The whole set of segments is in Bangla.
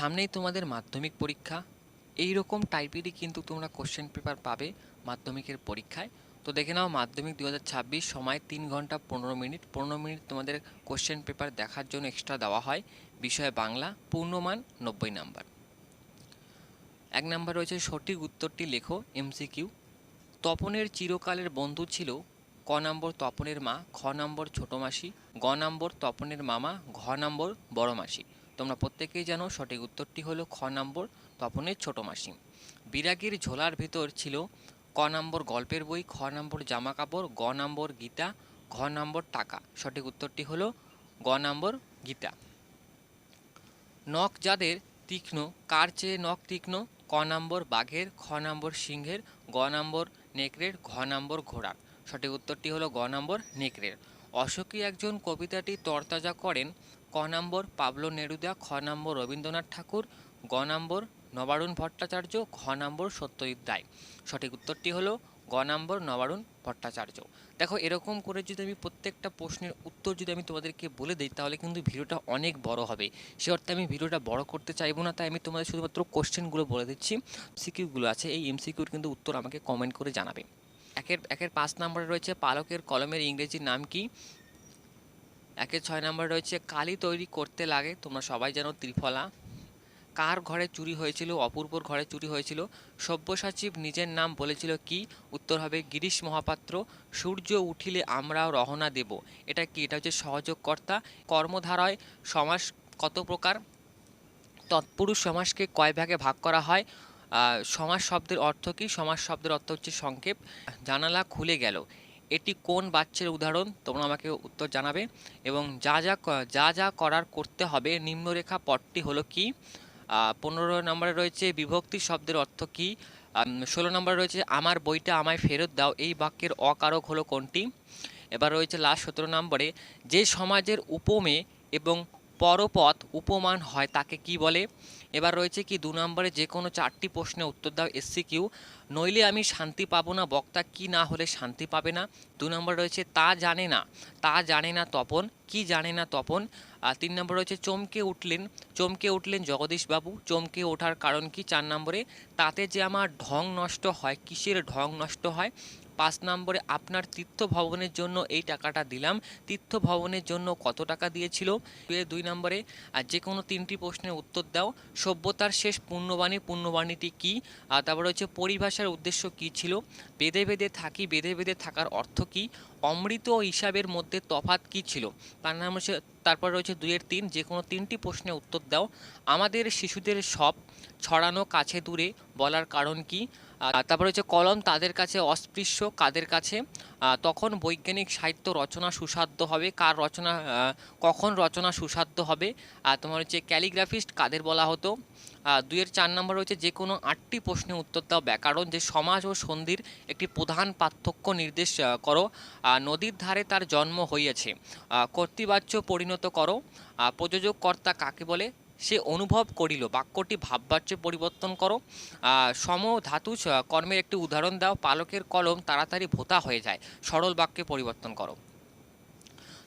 সামনেই তোমাদের মাধ্যমিক পরীক্ষা। এই রকম টাইপেরই কিন্তু তোমরা কোশ্চেন পেপার পাবে মাধ্যমিকের পরীক্ষায়। তো দেখে নাও, মাধ্যমিক 2026, সময় 3 ঘন্টা 15 মিনিট। 15 মিনিট তোমাদের কোশ্চেন পেপার দেখার জন্য এক্সট্রা দেওয়া হয়। বিষয় বাংলা, পূর্ণমান 90 নাম্বার। 1 নাম্বার রয়েছে সঠিক উত্তরটি লেখো, এমসিকিউ। তপনের চিরকালের বন্ধু ছিল ক নম্বর তপনের মা, খ নম্বর ছোট মাসি, গ নম্বর তপনের মামা, ঘ নম্বর বড় মাসি। তোমরা প্রত্যেকেই জানো সঠিক উত্তরটি হলো খ নম্বর তপনের ছোট মাসি। বিরাগীর ঝোলার ভিতর ছিল ক নম্বর গল্পের বই, খ নম্বর জামা কাপড়, গ নম্বর গীতা, ঘ নম্বর টাকা। সঠিক উত্তরটি হলো গ নম্বর গীতা। নখ যাদের তীক্ষ্ণ, কার চেয়ে নখ তীক্ষ্ণ? ক নম্বর বাঘের, খ নম্বর সিংহের, গ নম্বর নেকড়ের, ঘ নম্বর ঘোড়ার। সঠিক উত্তরটি হলো গ নম্বর নেকড়ের। অশোকী একজন কবিতাটি তরতাজা করেন ক নম্বর পাবলো নেরুদা, খ নম্বর রবীন্দ্রনাথ ঠাকুর, গ নম্বর নবারুণ ভট্টাচার্য, ঘ নম্বর সত্যজিৎ রায়। সঠিক উত্তরটি হলো গ নম্বর নবারুণ ভট্টাচার্য। দেখো, এরকম করে যদি আমি প্রত্যেকটা প্রশ্নের উত্তর যদি আমি তোমাদেরকে বলে দিই, তাহলে কিন্তু ভিডিওটা অনেক বড় হবে। সে অর্থে আমি ভিডিওটা বড় করতে চাইবো না, তাই আমি তোমাদের শুধুমাত্র কোশ্চেনগুলো বলে দিচ্ছি। এমসিকিউগুলো আছে, এই এমসিকিউর কিন্তু উত্তর আমাকে কমেন্ট করে জানাবে। একের 5 নম্বরে রয়েছে পালকের কলমের ইংরেজি নাম কি? 6 নম্বরে রয়েছে কালি তৈরি করতে লাগে, তোমরা সবাই জানো ত্রিফলা। কার ঘরে চুরি হয়েছিল? অপূর্বর ঘরে চুরি হয়েছিল। সব্যসাচী নিজের নাম বলেছিল কি? উত্তর হবে গিরিশ মহাপাত্র। সূর্য উঠিলে আমরাও রহনা দেব, এটা কি? এটা হচ্ছে সহযোগকর্তা। কর্মধারয় সমাস কত প্রকার? তৎপুরুষ সমাসকে কয় ভাগে ভাগ করা হয়? সমাস শব্দের অর্থ কি? সমাস শব্দের অর্থ হচ্ছে সংক্ষেপ। জানালা খুলে গেল, এটি কোন বাচ্যের উদাহরণ? তোমরা আমাকে উত্তর জানাবে। এবং যা যা করার করতে হবে, নিম্নরেখা পদটি হলো কি? 15 নম্বরে রয়েছে বিভক্তি শব্দের অর্থ কি? 16 নম্বরে রয়েছে আমার বইটা আমায় ফেরত দাও, এই বাক্যের অকারক হলো কোনটি? এবার রয়েছে লাস্ট 17 নম্বরে, যে সমাজের উপমে এবং পরপদ উপমান হয় তাকে কি বলে? এবার রয়েছে কি 2 নম্বরে, যে কোনো 4টি প্রশ্নের উত্তর দাও, এসসিকিউ। নইলে আমি শান্তি পাবো না, বক্তা কি না হলে শান্তি পাবে না? 2 নম্বর রয়েছে তা জানে না, তা জানে না তপন, কি জানে না তপন? 3 নম্বর রয়েছে চমকে উঠলেন জগদীশবাবু, চমকে ওঠার কারণ কি? 4 নম্বরে তাতে যে আমার ঢং নষ্ট হয়, কিসের ঢং নষ্ট হয়? 5 নম্বরে আপনার তীর্থ ভবনের জন্য এই টাকাটা দিলাম, তীর্থ ভবনের জন্য কত টাকা দিয়েছিল? 2 নম্বরে যে কোনো 3টি প্রশ্নের উত্তর দাও। সভ্যতার শেষ পুণ্যবাণীটি কি? তারপর হচ্ছে পরিভাষার উদ্দেশ্য কি ছিল? বেঁধে বেঁধে থাকি, বেঁধে বেঁধে থাকার অর্থ কি? অমৃত ও হিসাবের মধ্যে তফাৎ কি ছিল? তারপর রয়েছে 2-3, যে কোনো 3টি প্রশ্নের উত্তর দাও। আমাদের শিশুদের সব ছড়ানো কাছে দূরে বলার কারণ কি? তারপর হচ্ছে কলম তাদের কাছে অস্পৃশ্য, কাদের কাছে? তখন বৈজ্ঞানিক সাহিত্য রচনা সুসাধ্য হবে, কার রচনা? কখন রচনা সুসাধ্য হবে? তোমার হচ্ছে ক্যালিগ্রাফিস্ট কাদের বলা হতো? 2-4 নম্বর হচ্ছে যে কোনো 8টি প্রশ্নের উত্তর দাও। ব্যাকরণ, যে সমাজ ও সন্ধির একটি প্রধান পার্থক্য নির্দেশ করো। নদীর ধারে তার জন্ম হইয়াছে, কর্তৃবাচ্য পরিণত করো। প্রযোজক কর্তা কাকে বলে? সে অনুভব করিল, বাক্যটি ভাববাচ্যে পরিবর্তন করো। সম ধাতু কর্মের একটি উদাহরণ দাও। পালকের কলম তাড়াতাড়ি ভোঁতা হয়ে যায়, সরল বাক্যে পরিবর্তন করো।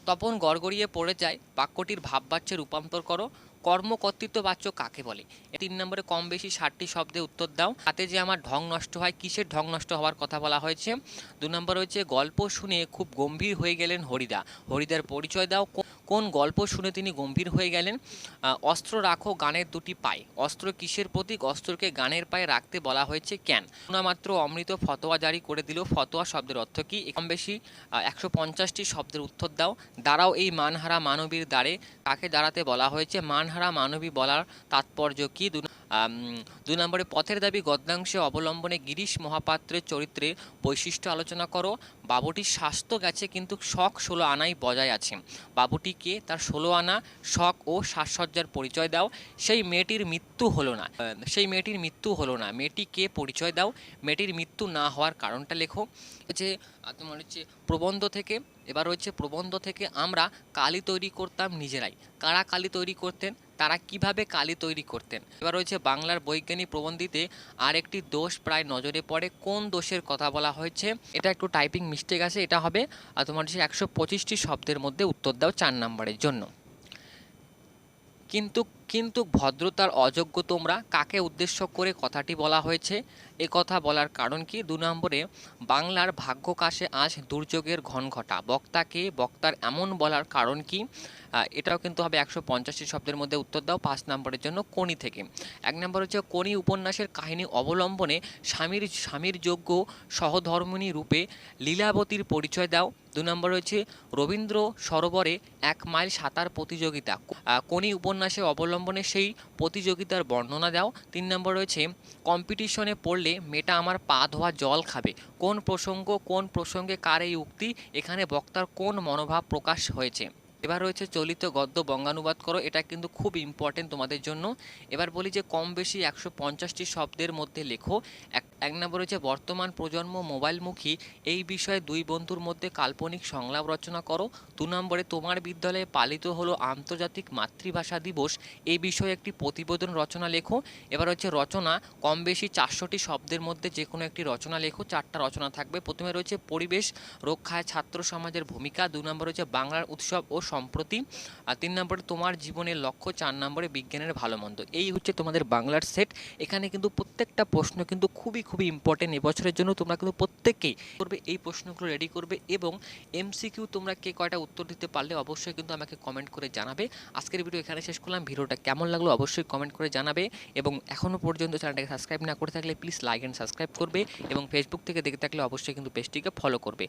তপন গড়গড়িয়ে পড়ে যায়, বাক্যটির ভাববাচ্যে রূপান্তর করো। কর্মকর্তৃত্ব বাচ্য কাকে বলে? 3 নম্বরে কম বেশি 60টি শব্দে উত্তর দাও। তাতে যে আমার ঢং নষ্ট হয়, কিসের ঢং নষ্ট হওয়ার কথা বলা হয়েছে? 2 নম্বর হচ্ছে গল্প শুনে খুব গম্ভীর হয়ে গেলেন হরিদা, হরিদার পরিচয় দাও। কোন গল্প শুনে তিনি গম্ভীর হয়ে গেলেন? অস্ত্র রাখো গানের দুটি পায়ে, অস্ত্র কিসের প্রতীক? অস্ত্রকে গানের পায়ে রাখতে বলা হয়েছে কেন? মাত্র অমৃত ফতোয়া জারি করে দিল, ফতোয়া শব্দের অর্থ কি? কম বেশি 150টি শব্দের উত্তর দাও। দাঁড়াও এই মানহারা মানবীর দ্বারে, কাকে দাঁড়াতে বলা হয়েছে? মানহারা মানবী বলার তাৎপর্য কি? 2 নম্বরে পথের দাবি গদ্যাংশে অবলম্বনে গিরিশ মহাপাত্রের চরিত্রে বৈশিষ্ট্য আলোচনা করো। বাবুটির স্বাস্থ্য গেছে কিন্তু শখ 16 আনাই বজায় আছে, বাবুটি কে? তার 16 আনা শখ ও সাজসজ্জার পরিচয় দাও। সেই মেয়েটির মৃত্যু হলো না, মেয়েটি কে? পরিচয় দাও। মেয়েটির মৃত্যু না হওয়ার কারণটা লেখো। যে তোমার হচ্ছে প্রবন্ধ থেকে, এবার হচ্ছে প্রবন্ধ থেকে আমরা কালি তৈরি করতাম নিজেরাই। কারা কালি তৈরি করতেন? তারা কিভাবে কালি তৈরি করতেন? এবার রয়েছে বাংলার বৈজ্ঞানিক প্রবন্ধীতে আরেকটি দোষ প্রায় নজরে পড়ে, কোন দোষের কথা বলা হয়েছে? এটা একটু টাইপিং মিস্টেক আছে, এটা হবে তোমার হচ্ছে 125টি শব্দের মধ্যে উত্তর দাও 4 নম্বরের জন্য। কিন্তু ভদ্রতার অযোগ্য তোমরা, কাকে উদ্দেশ্য করে কথাটি বলা হয়েছে? এ কথা বলার কারণ কি? 2 নম্বরে, বাংলার ভাগ্য কাশে আজ দুর্যোগের ঘনঘটা, বক্তাকে, বক্তার এমন বলার কারণ কি? এটাও কিন্তু হবে 150টি শব্দের মধ্যে উত্তর দাও। 5 নম্বরের জন্য কোনি থেকে। 1 নম্বর হচ্ছে কোনি উপন্যাসের কাহিনী অবলম্বনে স্বামীর যোগ্য সহধর্মিণী রূপে লীলাবতীর পরিচয় দাও। 2 নম্বর হচ্ছে রবীন্দ্র সরোবরে 1 মাইল সাঁতার প্রতিযোগিতা, কোনি উপন্যাসে অবলম্বনে সেই প্রতিযোগিতার বর্ণনা দাও। 3 নম্বর রয়েছে কম্পিটিশনে পড়লে মেয়েটা আমার পা ধোয়া জল খাবে, কোন প্রসঙ্গে কার এই উক্তি? এখানে বক্তার কোন মনোভাব প্রকাশ হয়েছে? এবার রয়েছে চলিত গদ্য বঙ্গানুবাদ করো, এটা কিন্তু খুব ইম্পর্টেন্ট তোমাদের জন্য। এবার বলি যে কম বেশি 150টি শব্দের মধ্যে লেখো। এক নম্বর হচ্ছে বর্তমান প্রজন্ম মোবাইলমুখী, এই বিষয়ে 2 বন্ধুর মধ্যে কাল্পনিক সংলাপ রচনা করো। 2 নম্বরে তোমার বিদ্যালয়ে পালিত হলো আন্তর্জাতিক মাতৃভাষা দিবস, এই বিষয়ে একটি প্রতিবেদন রচনা লেখো। এবার হচ্ছে রচনা, কম বেশি 400টি শব্দের মধ্যে যে কোনো একটি রচনা লেখো। 4টা রচনা থাকবে। প্রথমে রয়েছে পরিবেশ রক্ষায় ছাত্র সমাজের ভূমিকা। 2 নম্বর হচ্ছে বাংলার উৎসব ও সম্প্রতি। আর 3 নম্বরে তোমার জীবনের লক্ষ্য। 4 নম্বরে বিজ্ঞানের ভালো মন্দ। এই হচ্ছে তোমাদের বাংলার সেট। এখানে কিন্তু প্রত্যেকটা প্রশ্ন কিন্তু খুবই ইম্পর্টেন্ট এবছরের জন্য। তোমরা কিন্তু প্রত্যেকেই করবে, এই প্রশ্নগুলো রেডি করবে, এবং এমসিকিউ তোমরা কে কয়টা উত্তর দিতে পারলে অবশ্যই কিন্তু আমাকে কমেন্ট করে জানাবে। আজকের ভিডিও এখানে শেষ করলাম। ভিডিওটা কেমন লাগলো অবশ্যই কমেন্ট করে জানাবে, এবং এখনও পর্যন্ত চ্যানেলটাকে সাবস্ক্রাইব না করে থাকলে প্লিজ লাইক অ্যান্ড সাবস্ক্রাইব করবে, এবং ফেসবুক থেকে দেখে থাকলে অবশ্যই কিন্তু পেজটিকে ফলো করবে।